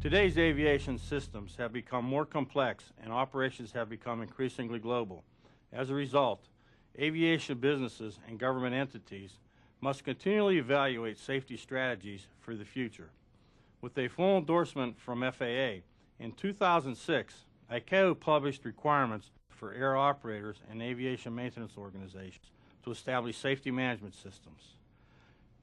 Today's aviation systems have become more complex and operations have become increasingly global. As a result, aviation businesses and government entities must continually evaluate safety strategies for the future. With a full endorsement from FAA, in 2006, ICAO published requirements for air operators and aviation maintenance organizations to establish safety management systems.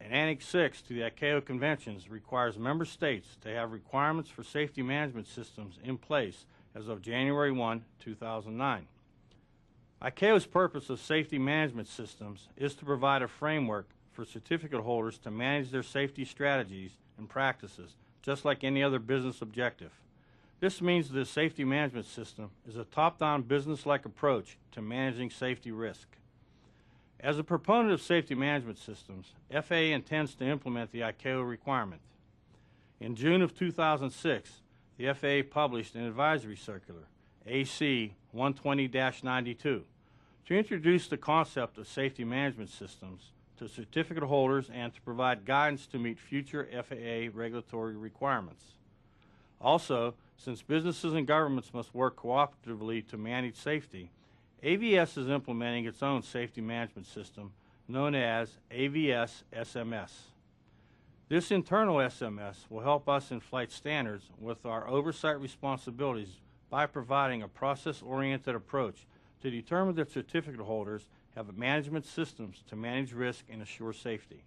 And Annex 6 to the ICAO conventions requires member states to have requirements for safety management systems in place as of January 1, 2009. ICAO's purpose of safety management systems is to provide a framework for certificate holders to manage their safety strategies and practices, just like any other business objective. This means the safety management system is a top-down business-like approach to managing safety risk. As a proponent of safety management systems, FAA intends to implement the ICAO requirement. In June of 2006, the FAA published an advisory circular, AC 120-92, to introduce the concept of safety management systems to certificate holders and to provide guidance to meet future FAA regulatory requirements. Also, since businesses and governments must work cooperatively to manage safety, AVS is implementing its own safety management system known as AFS SMS. This internal SMS will help us in flight standards with our oversight responsibilities by providing a process-oriented approach to determine that certificate holders have management systems to manage risk and assure safety.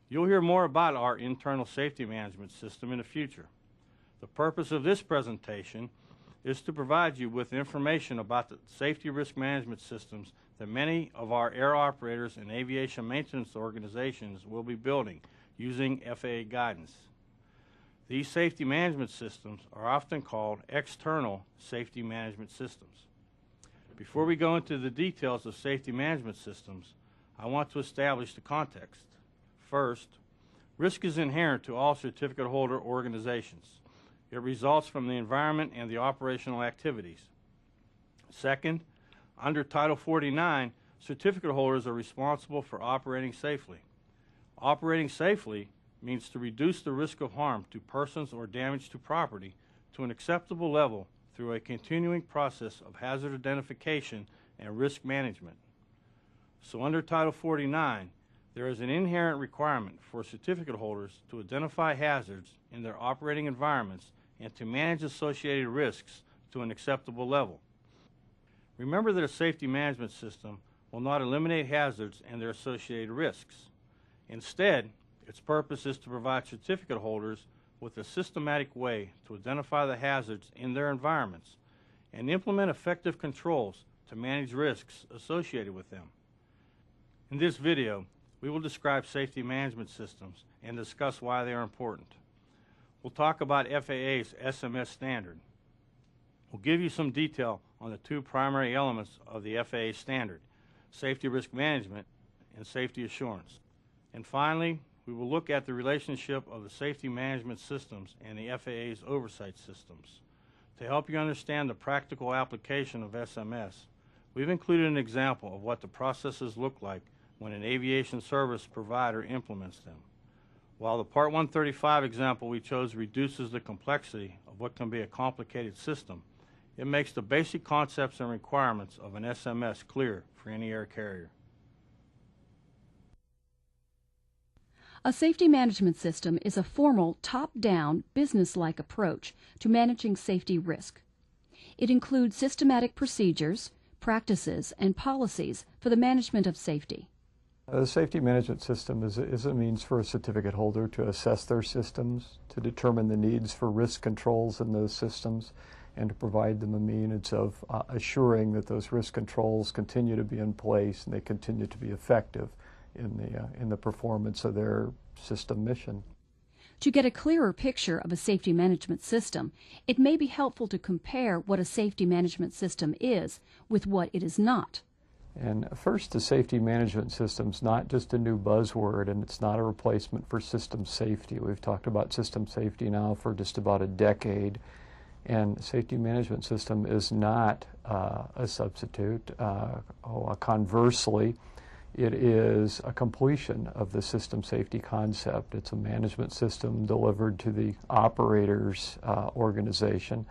You'll hear more about our internal safety management system in the future. The purpose of this presentation is to provide you with information about the safety risk management systems that many of our air operators and aviation maintenance organizations will be building using FAA guidance. These safety management systems are often called external safety management systems. Before we go into the details of safety management systems, I want to establish the context. First, risk is inherent to all certificate holder organizations. It results from the environment and the operational activities. Second, under Title 49, certificate holders are responsible for operating safely. Operating safely means to reduce the risk of harm to persons or damage to property to an acceptable level through a continuing process of hazard identification and risk management. So under Title 49, there is an inherent requirement for certificate holders to identify hazards in their operating environments and to manage associated risks to an acceptable level. Remember that a safety management system will not eliminate hazards and their associated risks. Instead, its purpose is to provide certificate holders with a systematic way to identify the hazards in their environments and implement effective controls to manage risks associated with them. In this video, we will describe safety management systems and discuss why they are important. We'll talk about FAA's SMS standard. We'll give you some detail on the two primary elements of the FAA standard, safety risk management and safety assurance. And finally, we will look at the relationship of the safety management systems and the FAA's oversight systems. To help you understand the practical application of SMS, we've included an example of what the processes look like when an aviation service provider implements them. While the Part 135 example we chose reduces the complexity of what can be a complicated system, it makes the basic concepts and requirements of an SMS clear for any air carrier. A safety management system is a formal, top-down, business-like approach to managing safety risk. It includes systematic procedures, practices, and policies for the management of safety. The safety management system is a means for a certificate holder to assess their systems, to determine the needs for risk controls in those systems, and to provide them a means of assuring that those risk controls continue to be in place and they continue to be effective in the performance of their system mission. To get a clearer picture of a safety management system, it may be helpful to compare what a safety management system is with what it is not. And first, the safety management system is not just a new buzzword, and it's not a replacement for system safety. We've talked about system safety now for just about a decade, and safety management system is not a substitute. Conversely, It is a completion of the system safety concept. It's a management system delivered to the operator's organization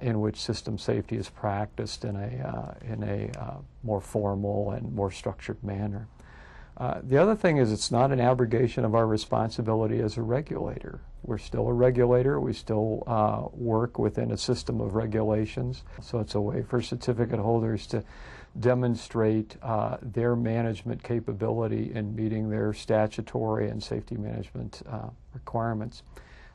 in which system safety is practiced in a more formal and more structured manner. The other thing is it's not an abrogation of our responsibility as a regulator. We're still a regulator. We still work within a system of regulations. So it's a way for certificate holders to demonstrate their management capability in meeting their statutory and safety management requirements.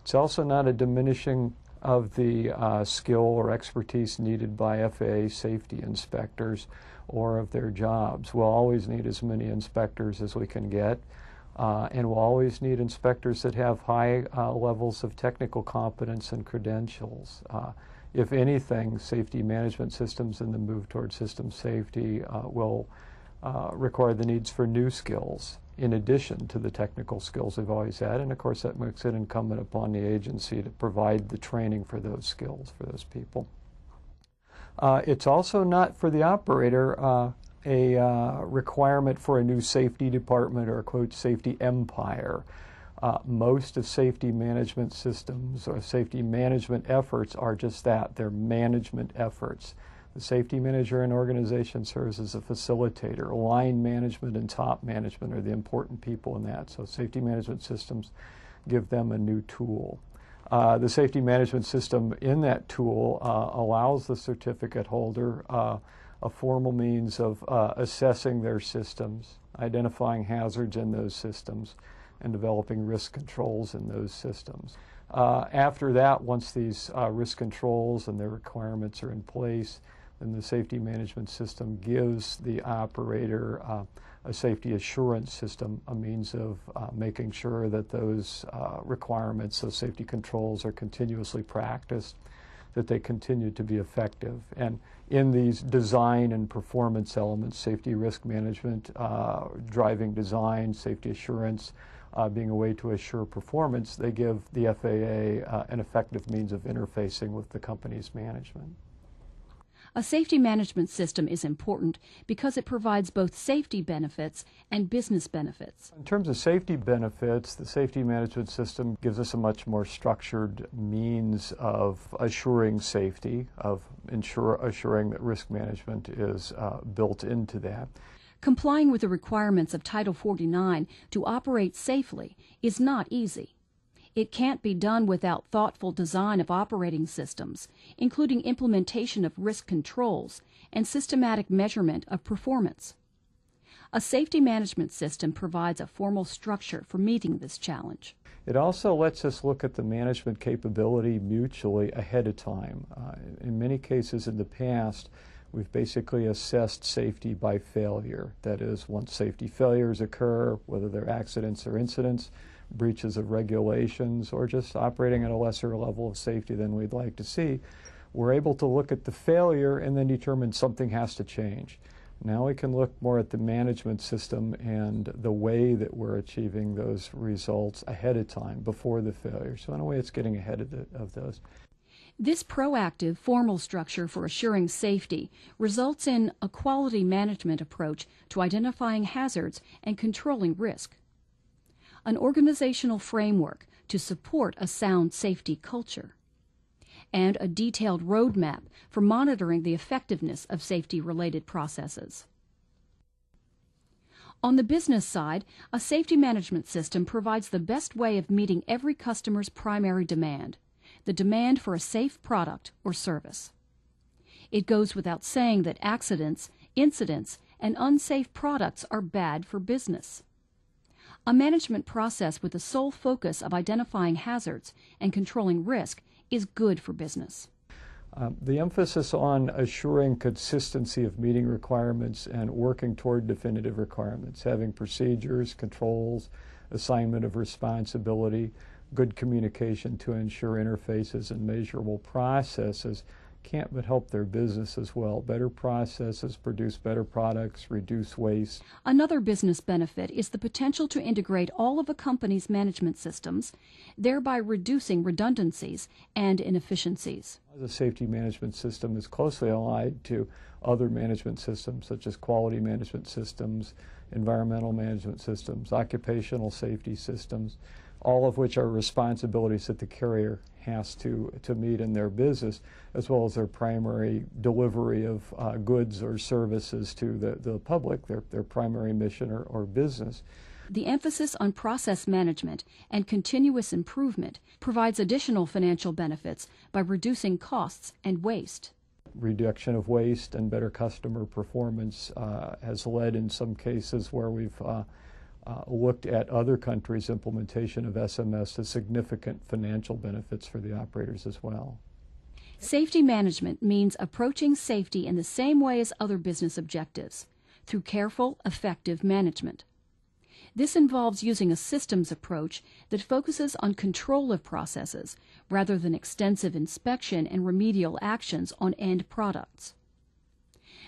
It's also not a diminishing of the skill or expertise needed by FAA safety inspectors or of their jobs. We'll always need as many inspectors as we can get, and we'll always need inspectors that have high levels of technical competence and credentials. If anything, safety management systems and the move toward system safety will require the needs for new skills in addition to the technical skills they've always had, and of course that makes it incumbent upon the agency to provide the training for those skills for those people. It's also not for the operator a requirement for a new safety department or a quote safety empire. Most of safety management systems or safety management efforts are just that. They're management efforts. The safety manager in an organization serves as a facilitator. Line management and top management are the important people in that. So safety management systems give them a new tool. The safety management system in that tool allows the certificate holder a formal means of assessing their systems, identifying hazards in those systems, and developing risk controls in those systems. After that, once these risk controls and their requirements are in place, then the safety management system gives the operator a safety assurance system, a means of making sure that those requirements, those safety controls are continuously practiced, that they continue to be effective. And in these design and performance elements, safety risk management, driving design, safety assurance, being a way to assure performance, they give the FAA an effective means of interfacing with the company's management. A safety management system is important because it provides both safety benefits and business benefits. In terms of safety benefits, the safety management system gives us a much more structured means of assuring safety, of assuring that risk management is built into that. Complying with the requirements of Title 49 to operate safely is not easy. It can't be done without thoughtful design of operating systems, including implementation of risk controls and systematic measurement of performance. A safety management system provides a formal structure for meeting this challenge. It also lets us look at the management capability mutually ahead of time. In many cases in the past, we've basically assessed safety by failure. That is, once safety failures occur, whether they're accidents or incidents, breaches of regulations, or just operating at a lesser level of safety than we'd like to see, we're able to look at the failure and then determine something has to change. Now we can look more at the management system and the way that we're achieving those results ahead of time, before the failure. So in a way, it's getting ahead of those. This proactive, formal structure for assuring safety results in a quality management approach to identifying hazards and controlling risk, an organizational framework to support a sound safety culture, and a detailed roadmap for monitoring the effectiveness of safety-related processes. On the business side, a safety management system provides the best way of meeting every customer's primary demand, the demand for a safe product or service. It goes without saying that accidents, incidents, and unsafe products are bad for business. A management process with the sole focus of identifying hazards and controlling risk is good for business. The emphasis on assuring consistency of meeting requirements and working toward definitive requirements, having procedures, controls, assignment of responsibility, good communication to ensure interfaces and measurable processes can't but help their business as well. Better processes produce better products, reduce waste. Another business benefit is the potential to integrate all of a company's management systems, thereby reducing redundancies and inefficiencies. The safety management system is closely allied to other management systems such as quality management systems, environmental management systems, occupational safety systems, all of which are responsibilities that the carrier has to meet in their business, as well as their primary delivery of goods or services to the public, their primary mission or business. The emphasis on process management and continuous improvement provides additional financial benefits by reducing costs and waste. Reduction of waste and better customer performance has led in some cases where we've looked at other countries' implementation of SMS to significant financial benefits for the operators as well. Safety management means approaching safety in the same way as other business objectives, through careful, effective management. This involves using a systems approach that focuses on control of processes rather than extensive inspection and remedial actions on end products.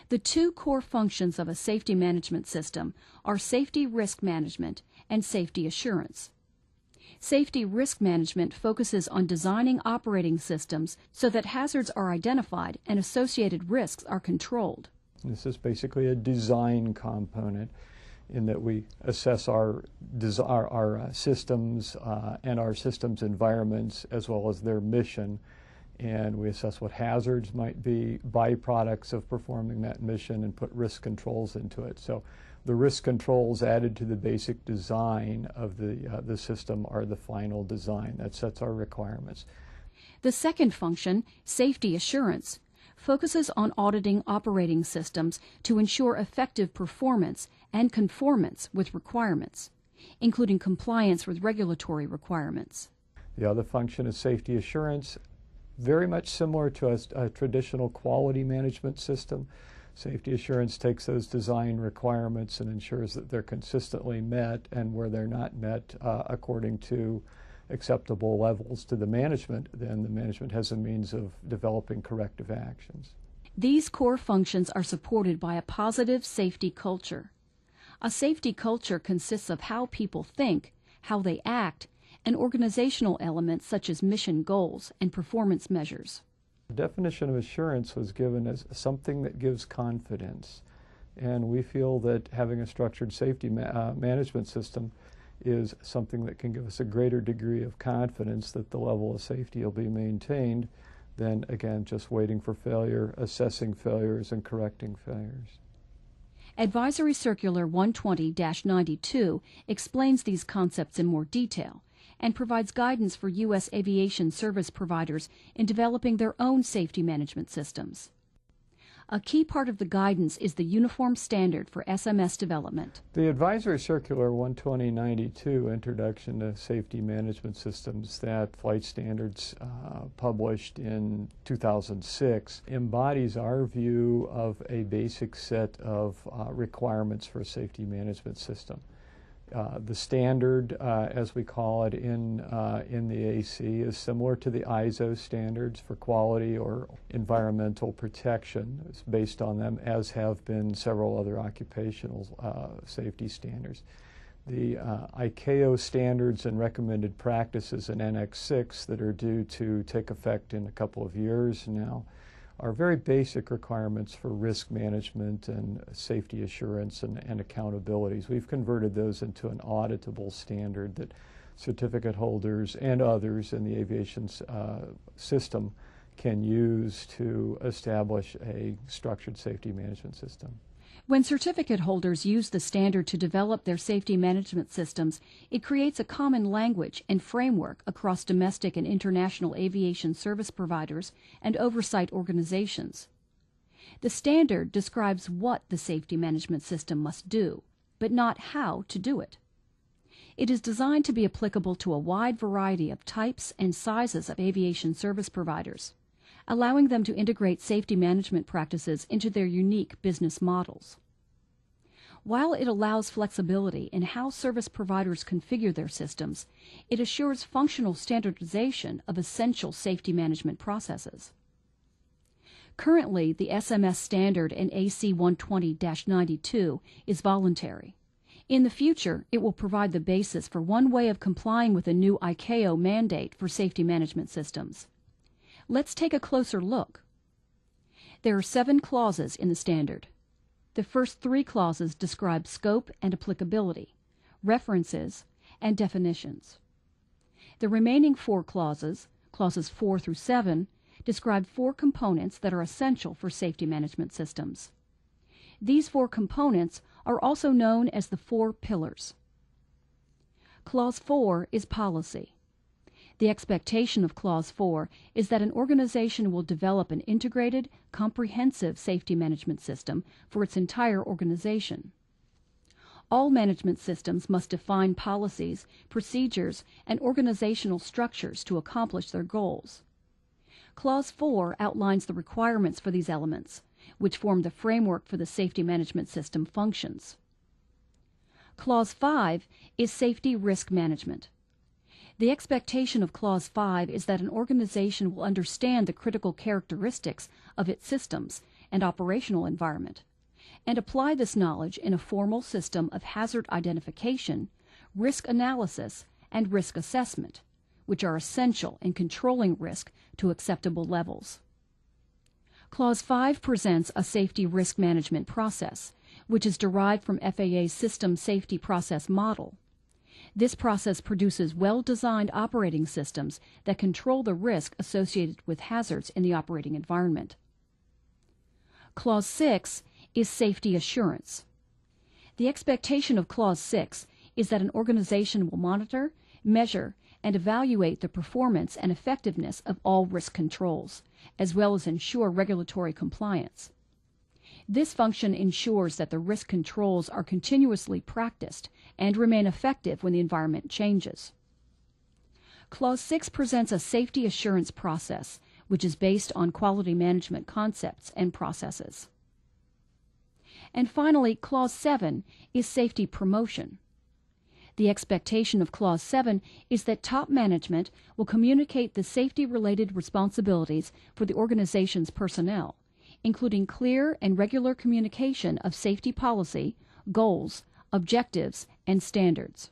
The two core functions of a safety management system are safety risk management and safety assurance. Safety risk management focuses on designing operating systems so that hazards are identified and associated risks are controlled. This is basically a design component in that we assess our systems and our systems environments as well as their mission, and we assess what hazards might be byproducts of performing that mission and put risk controls into it. So the risk controls added to the basic design of the system are the final design. That sets our requirements. The second function, safety assurance, focuses on auditing operating systems to ensure effective performance and conformance with requirements, including compliance with regulatory requirements. The other function is safety assurance, very much similar to a traditional quality management system. Safety assurance takes those design requirements and ensures that they're consistently met, and where they're not met according to acceptable levels to the management, then the management has a means of developing corrective actions. These core functions are supported by a positive safety culture. A safety culture consists of how people think, how they act, and organizational elements such as mission goals and performance measures. The definition of assurance was given as something that gives confidence, and we feel that having a structured safety management system is something that can give us a greater degree of confidence that the level of safety will be maintained than, again, just waiting for failure, assessing failures, and correcting failures. Advisory Circular 120-92 explains these concepts in more detail and provides guidance for U.S. aviation service providers in developing their own safety management systems. A key part of the guidance is the uniform standard for SMS development. The Advisory Circular 120-92, Introduction to Safety Management Systems, that Flight Standards published in 2006, embodies our view of a basic set of requirements for a safety management system. The standard, as we call it in the AC, is similar to the ISO standards for quality or environmental protection. It's based on them, as have been several other occupational safety standards. The ICAO standards and recommended practices in Annex 6 that are due to take effect in a couple of years now are very basic requirements for risk management and safety assurance and accountabilities. We've converted those into an auditable standard that certificate holders and others in the aviation system can use to establish a structured safety management system. When certificate holders use the standard to develop their safety management systems, it creates a common language and framework across domestic and international aviation service providers and oversight organizations. The standard describes what the safety management system must do, but not how to do it. It is designed to be applicable to a wide variety of types and sizes of aviation service providers, allowing them to integrate safety management practices into their unique business models. While it allows flexibility in how service providers configure their systems, it assures functional standardization of essential safety management processes. Currently, the SMS standard in AC 120-92 is voluntary. In the future, it will provide the basis for one way of complying with a new ICAO mandate for safety management systems. Let's take a closer look. There are 7 clauses in the standard. The first 3 clauses describe scope and applicability, references, and definitions. The remaining 4 clauses, clauses 4 through 7, describe 4 components that are essential for safety management systems. These 4 components are also known as the 4 pillars. Clause 4 is policy. The expectation of Clause 4 is that an organization will develop an integrated, comprehensive safety management system for its entire organization. All management systems must define policies, procedures, and organizational structures to accomplish their goals. Clause 4 outlines the requirements for these elements, which form the framework for the safety management system functions. Clause 5 is safety risk management. The expectation of Clause 5 is that an organization will understand the critical characteristics of its systems and operational environment, and apply this knowledge in a formal system of hazard identification, risk analysis, and risk assessment, which are essential in controlling risk to acceptable levels. Clause 5 presents a safety risk management process, which is derived from FAA's System Safety Process Model. This process produces well-designed operating systems that control the risk associated with hazards in the operating environment. Clause 6 is safety assurance. The expectation of Clause 6 is that an organization will monitor, measure, and evaluate the performance and effectiveness of all risk controls, as well as ensure regulatory compliance. This function ensures that the risk controls are continuously practiced and remain effective when the environment changes. Clause 6 presents a safety assurance process, which is based on quality management concepts and processes. And finally, Clause 7 is safety promotion. The expectation of Clause 7 is that top management will communicate the safety-related responsibilities for the organization's personnel, including clear and regular communication of safety policy, goals, objectives, and standards.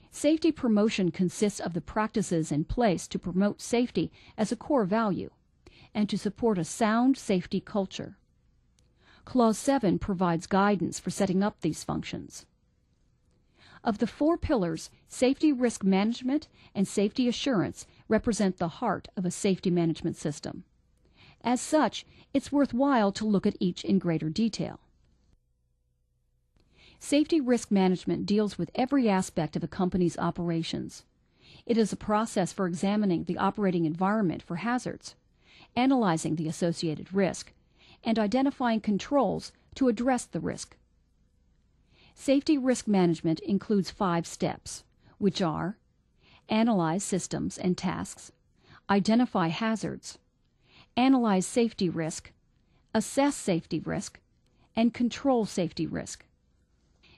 Safety promotion consists of the practices in place to promote safety as a core value and to support a sound safety culture. Clause 7 provides guidance for setting up these functions. Of the 4 pillars, safety risk management and safety assurance represent the heart of a safety management system. As such, it's worthwhile to look at each in greater detail. Safety risk management deals with every aspect of a company's operations. It is a process for examining the operating environment for hazards, analyzing the associated risk, and identifying controls to address the risk. Safety risk management includes 5 steps, which are: analyze systems and tasks, identify hazards, analyze safety risk, assess safety risk, and control safety risk.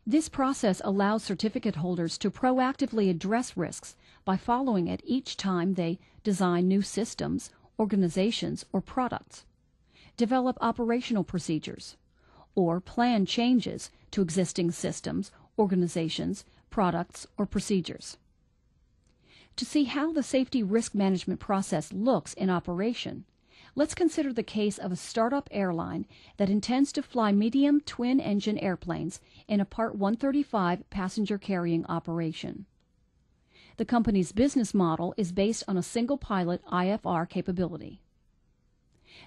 This process allows certificate holders to proactively address risks by following it each time they design new systems, organizations, or products, develop operational procedures, or plan changes to existing systems, organizations, products, or procedures. To see how the safety risk management process looks in operation, let's consider the case of a startup airline that intends to fly medium twin-engine airplanes in a Part 135 passenger-carrying operation. The company's business model is based on a single-pilot IFR capability.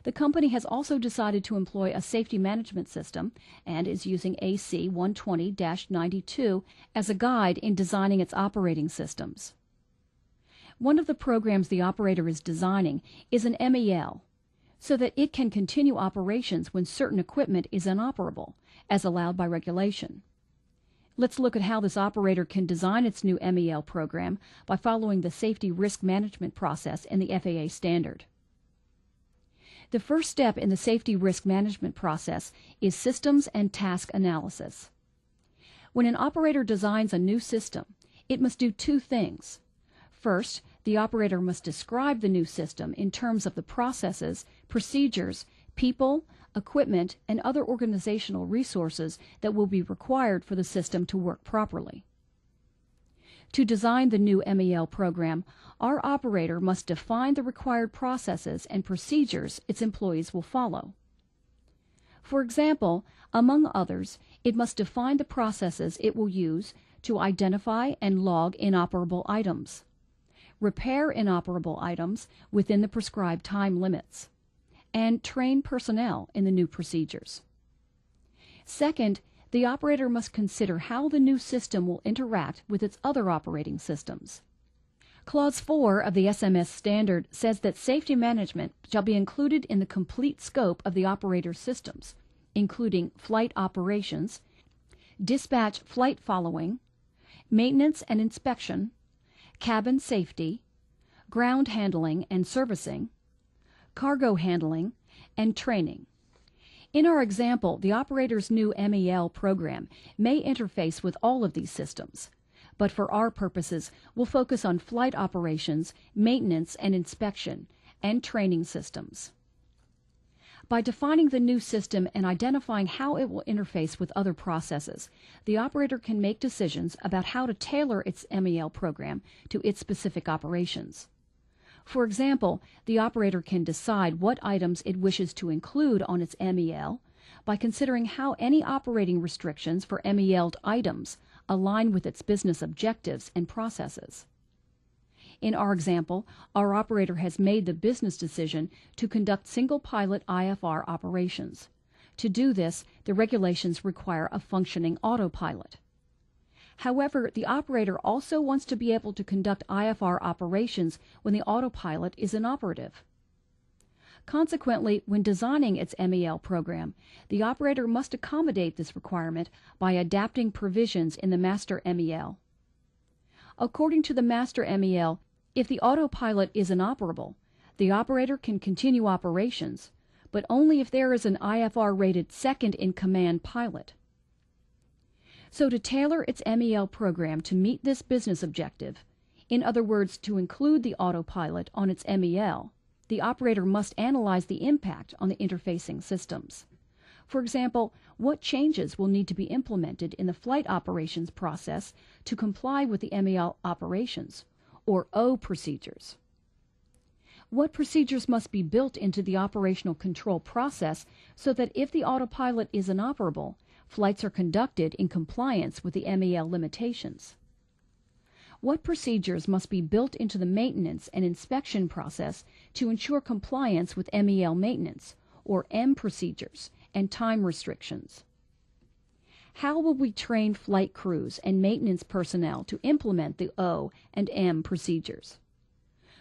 The company has also decided to employ a safety management system and is using AC 120-92 as a guide in designing its operating systems. One of the programs the operator is designing is an MEL, so that it can continue operations when certain equipment is inoperable, as allowed by regulation. Let's look at how this operator can design its new MEL program by following the safety risk management process in the FAA standard. The first step in the safety risk management process is systems and task analysis. When an operator designs a new system, it must do 2 things. First, the operator must describe the new system in terms of the processes, procedures, people, equipment, and other organizational resources that will be required for the system to work properly. To design the new MEL program, our operator must define the required processes and procedures its employees will follow. For example, among others, it must define the processes it will use to identify and log inoperable items, repair inoperable items within the prescribed time limits, and train personnel in the new procedures. Second, the operator must consider how the new system will interact with its other operating systems. Clause 4 of the SMS standard says that safety management shall be included in the complete scope of the operator's systems, including flight operations, dispatch flight following, maintenance and inspection, cabin safety, ground handling and servicing, cargo handling, and training. In our example, the operator's new MEL program may interface with all of these systems, but for our purposes, we'll focus on flight operations, maintenance and inspection, and training systems. By defining the new system and identifying how it will interface with other processes, the operator can make decisions about how to tailor its MEL program to its specific operations. For example, the operator can decide what items it wishes to include on its MEL by considering how any operating restrictions for MEL'd items align with its business objectives and processes. In our example, our operator has made the business decision to conduct single-pilot IFR operations. To do this, the regulations require a functioning autopilot. However, the operator also wants to be able to conduct IFR operations when the autopilot is inoperative. Consequently, when designing its MEL program, the operator must accommodate this requirement by adapting provisions in the master MEL. According to the master MEL, if the autopilot is inoperable, the operator can continue operations, but only if there is an IFR-rated second-in-command pilot. So to tailor its MEL program to meet this business objective, in other words, to include the autopilot on its MEL, the operator must analyze the impact on the interfacing systems. For example, what changes will need to be implemented in the flight operations process to comply with the MEL operations, or O procedures? What procedures must be built into the operational control process so that if the autopilot is inoperable, flights are conducted in compliance with the MEL limitations? What procedures must be built into the maintenance and inspection process to ensure compliance with MEL maintenance, or M procedures, and time restrictions? How will we train flight crews and maintenance personnel to implement the O and M procedures?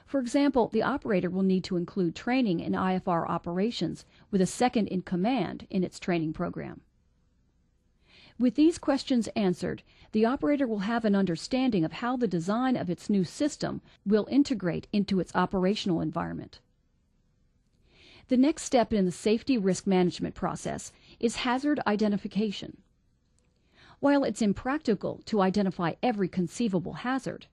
For example, the operator will need to include training in IFR operations with a second-in-command in its training program. With these questions answered, the operator will have an understanding of how the design of its new system will integrate into its operational environment. The next step in the safety risk management process is hazard identification. While it's impractical to identify every conceivable hazard,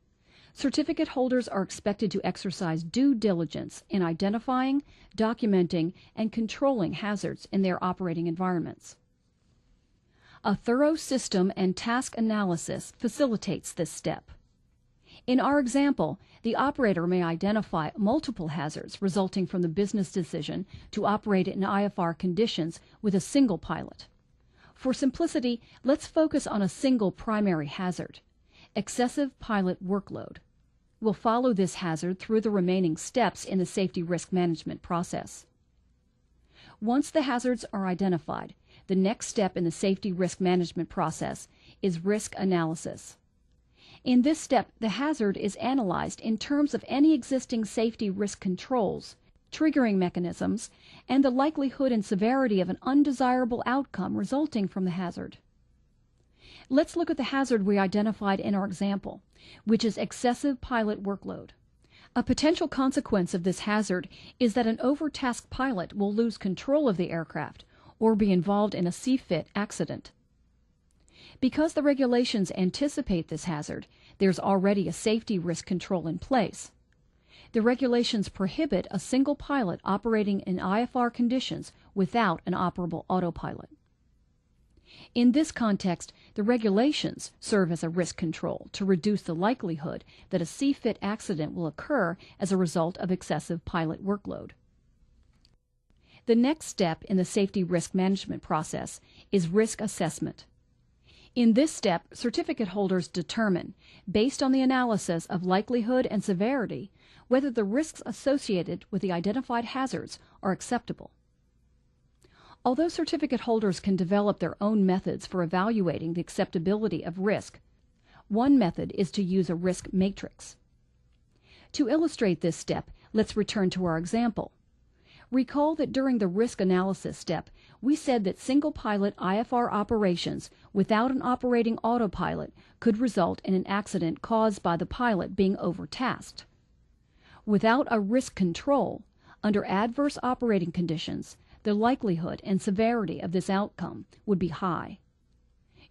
certificate holders are expected to exercise due diligence in identifying, documenting, and controlling hazards in their operating environments. A thorough system and task analysis facilitates this step. In our example, the operator may identify multiple hazards resulting from the business decision to operate in IFR conditions with a single pilot. For simplicity, let's focus on a single primary hazard: excessive pilot workload. We'll follow this hazard through the remaining steps in the safety risk management process. Once the hazards are identified, the next step in the safety risk management process is risk analysis. In this step, the hazard is analyzed in terms of any existing safety risk controls, triggering mechanisms, and the likelihood and severity of an undesirable outcome resulting from the hazard. Let's look at the hazard we identified in our example, which is excessive pilot workload. A potential consequence of this hazard is that an overtasked pilot will lose control of the aircraft or be involved in a CFIT accident. Because the regulations anticipate this hazard, there's already a safety risk control in place. The regulations prohibit a single pilot operating in IFR conditions without an operable autopilot. In this context, the regulations serve as a risk control to reduce the likelihood that a C-fit accident will occur as a result of excessive pilot workload. The next step in the safety risk management process is risk assessment. In this step, certificate holders determine, based on the analysis of likelihood and severity, whether the risks associated with the identified hazards are acceptable. Although certificate holders can develop their own methods for evaluating the acceptability of risk, one method is to use a risk matrix. To illustrate this step, let's return to our example. Recall that during the risk analysis step, we said that single-pilot IFR operations without an operating autopilot could result in an accident caused by the pilot being overtasked. Without a risk control, under adverse operating conditions, the likelihood and severity of this outcome would be high.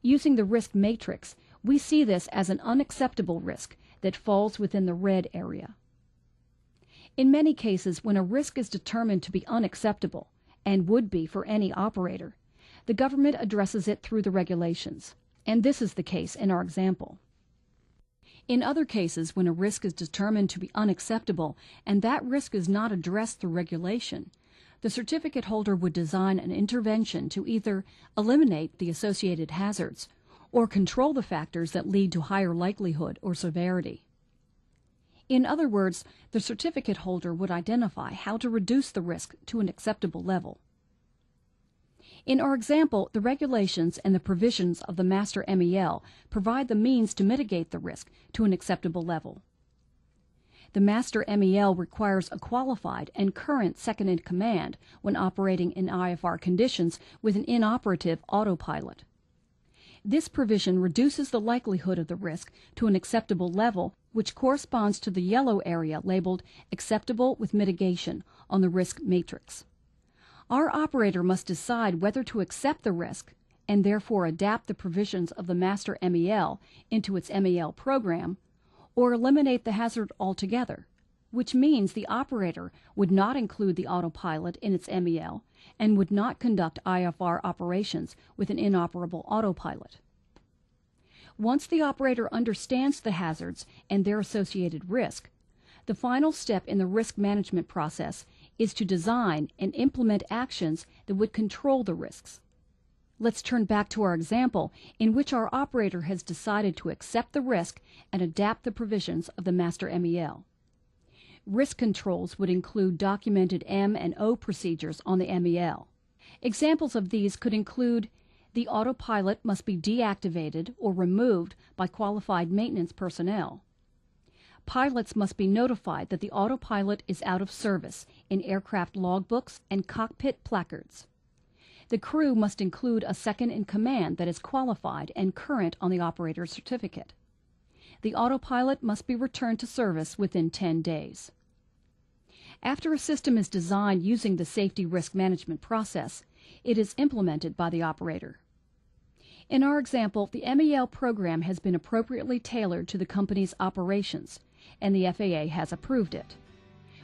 Using the risk matrix, we see this as an unacceptable risk that falls within the red area. In many cases, when a risk is determined to be unacceptable, and would be for any operator, the government addresses it through the regulations, and this is the case in our example. In other cases, when a risk is determined to be unacceptable and that risk is not addressed through regulation, the certificate holder would design an intervention to either eliminate the associated hazards or control the factors that lead to higher likelihood or severity. In other words, the certificate holder would identify how to reduce the risk to an acceptable level. In our example, the regulations and the provisions of the Master MEL provide the means to mitigate the risk to an acceptable level. The Master MEL requires a qualified and current second-in-command when operating in IFR conditions with an inoperative autopilot. This provision reduces the likelihood of the risk to an acceptable level, which corresponds to the yellow area labeled Acceptable with Mitigation on the risk matrix. Our operator must decide whether to accept the risk and therefore adapt the provisions of the Master MEL into its MEL program, or eliminate the hazard altogether, which means the operator would not include the autopilot in its MEL and would not conduct IFR operations with an inoperable autopilot. Once the operator understands the hazards and their associated risk, the final step in the risk management process is to design and implement actions that would control the risks. Let's turn back to our example in which our operator has decided to accept the risk and adapt the provisions of the Master MEL. Risk controls would include documented M and O procedures on the MEL. Examples of these could include the autopilot must be deactivated or removed by qualified maintenance personnel. Pilots must be notified that the autopilot is out of service in aircraft logbooks and cockpit placards. The crew must include a second-in-command that is qualified and current on the operator's certificate. The autopilot must be returned to service within 10 days. After a system is designed using the safety risk management process, it is implemented by the operator. In our example, the MEL program has been appropriately tailored to the company's operations, and the FAA has approved it.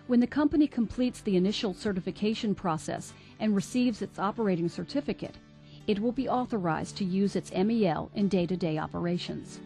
When the company completes the initial certification process and receives its operating certificate, it will be authorized to use its MEL in day-to-day operations.